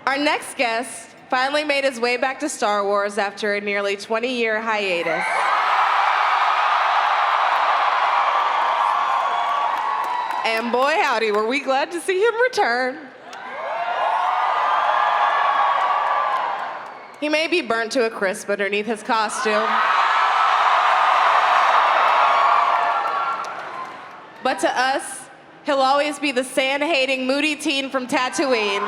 Our next guest finally made his way back to Star Wars after a nearly 20-year hiatus. And boy, howdy, were we glad to see him return. He may be burnt to a crisp underneath his costume. But to us, he'll always be the sand-hating, moody teen from Tatooine.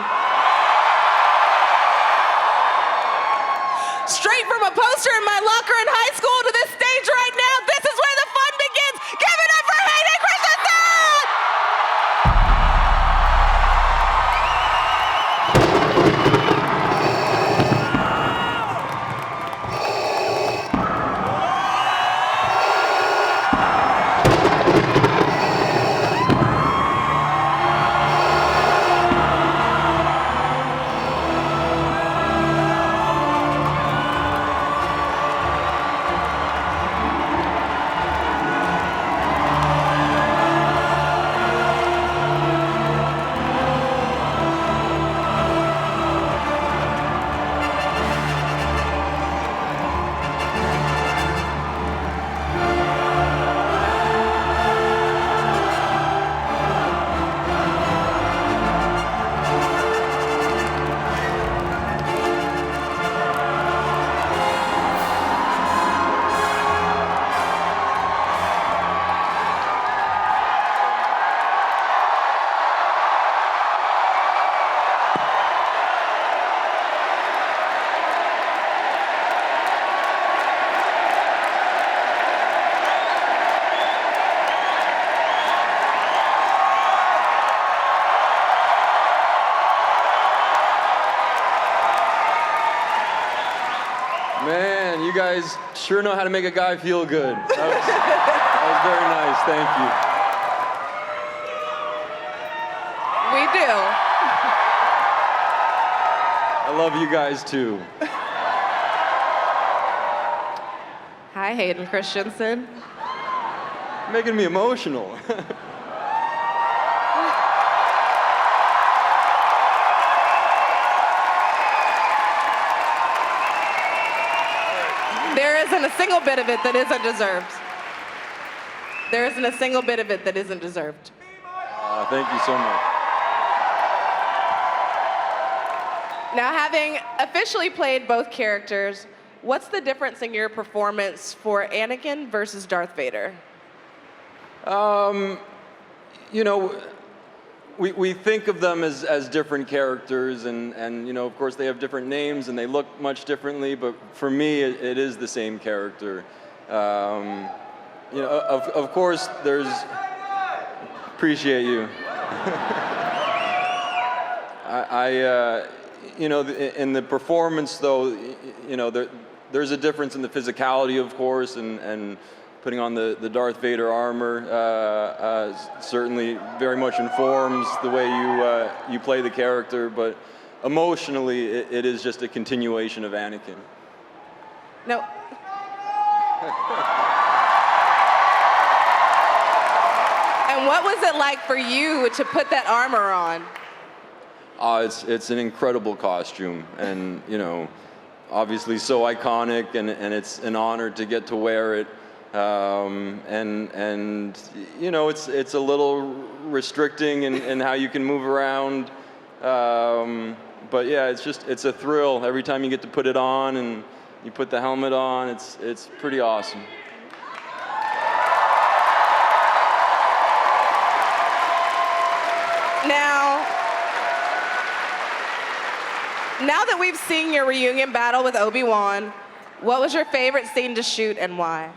Straight from a poster in my locker in high school to this stage right now, this is where the fun begins. Give it up for Hayden Christensen! Man, you guys sure know how to make a guy feel good. That was very nice, thank you. We do. I love you guys too. Hi, Hayden Christensen. You're making me emotional. There isn't a single bit of it that isn't deserved. There isn't a single bit of it that isn't deserved. Thank you so much. Now, having officially played both characters, what's the difference in your performance for Anakin versus Darth Vader? You know, we think of them as different characters, and you know, of course, they have different names and they look much differently. But for me, it is the same character. You know, of course, there's. Appreciate you. You know, in the performance, though, you know, there's a difference in the physicality, of course, and putting on the Darth Vader armor certainly very much informs the way you play the character, but emotionally, it is just a continuation of Anakin. No. And what was it like for you to put that armor on? It's an incredible costume, and you know, obviously so iconic, and it's an honor to get to wear it. And you know, it's a little restricting in how you can move around. But yeah, it's a thrill every time you get to put it on and you put the helmet on. It's pretty awesome. Now that we've seen your reunion battle with Obi-Wan, what was your favorite scene to shoot and why?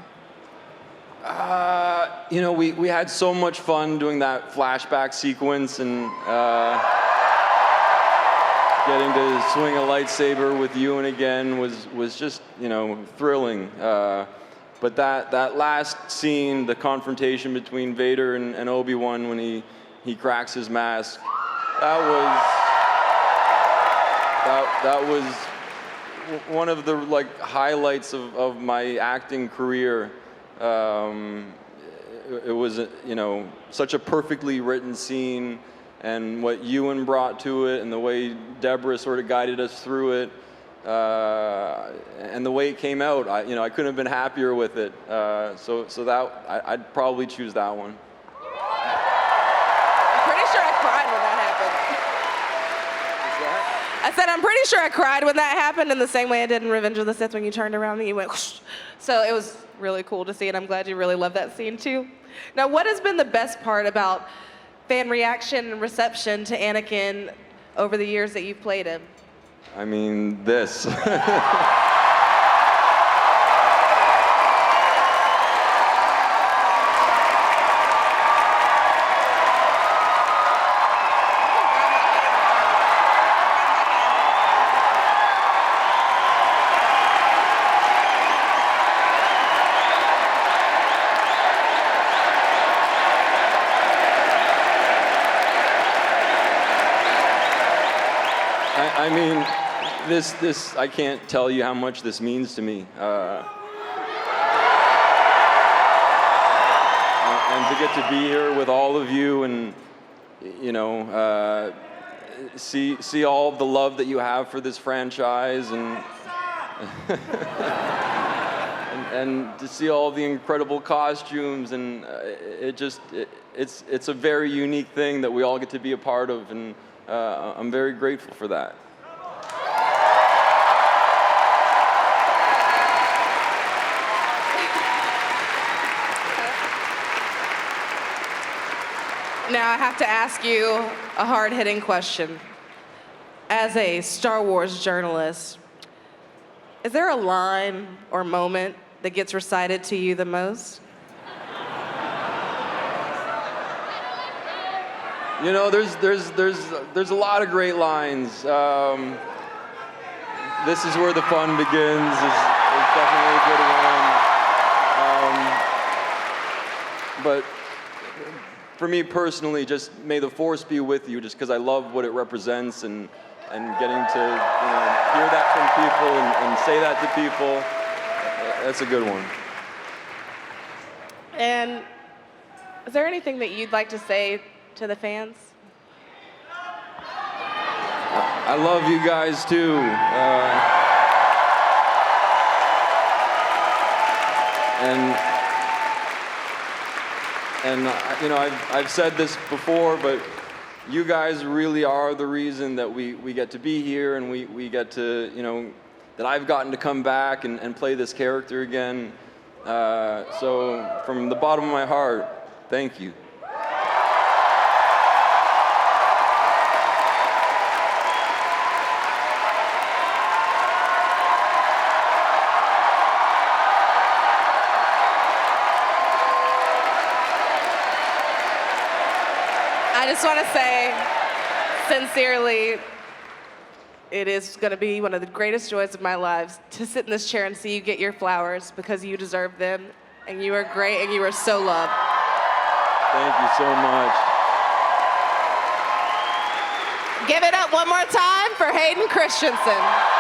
You know, we had so much fun doing that flashback sequence and getting to swing a lightsaber with Ewan again was just, you know, thrilling. But that last scene, the confrontation between Vader and Obi-Wan when he cracks his mask, that was one of the highlights of my acting career. It was, you know, such a perfectly written scene. and what Ewan brought to it, and the way Deborah sort of guided us through it, and the way it came out. I couldn't have been happier with it. So that I'd probably choose that one. I'm pretty sure I cried when that happened. I said I'm pretty sure I cried when that happened in the same way I did in Revenge of the Sith when you turned around and you went whoosh. So it was really cool to see, and I'm glad you really loved that scene too. Now, what has been the best part about fan reaction and reception to Anakin over the years that you've played him? I mean, this. I mean, this, I can't tell you how much this means to me. And to get to be here with all of you and, see all of the love that you have for this franchise and, and to see all the incredible costumes, and it's a very unique thing that we all get to be a part of, and I'm very grateful for that. Now I have to ask you a hard-hitting question. As a Star Wars journalist, is there a line or moment that gets recited to you the most? There's a lot of great lines. This is where the fun begins is definitely a good one. But for me personally, just may the Force be with you, just because I love what it represents, and getting to hear that from people and say that to people, that's a good one. And is there anything that you'd like to say to the fans? I love you guys too. And I've said this before, but you guys really are the reason that we get to be here, and we get to, that I've gotten to come back and play this character again. So from the bottom of my heart, thank you. I just want to say, sincerely, it is going to be one of the greatest joys of my life to sit in this chair and see you get your flowers, because you deserve them, and you are great, and you are so loved. Thank you so much. Give it up one more time for Hayden Christensen.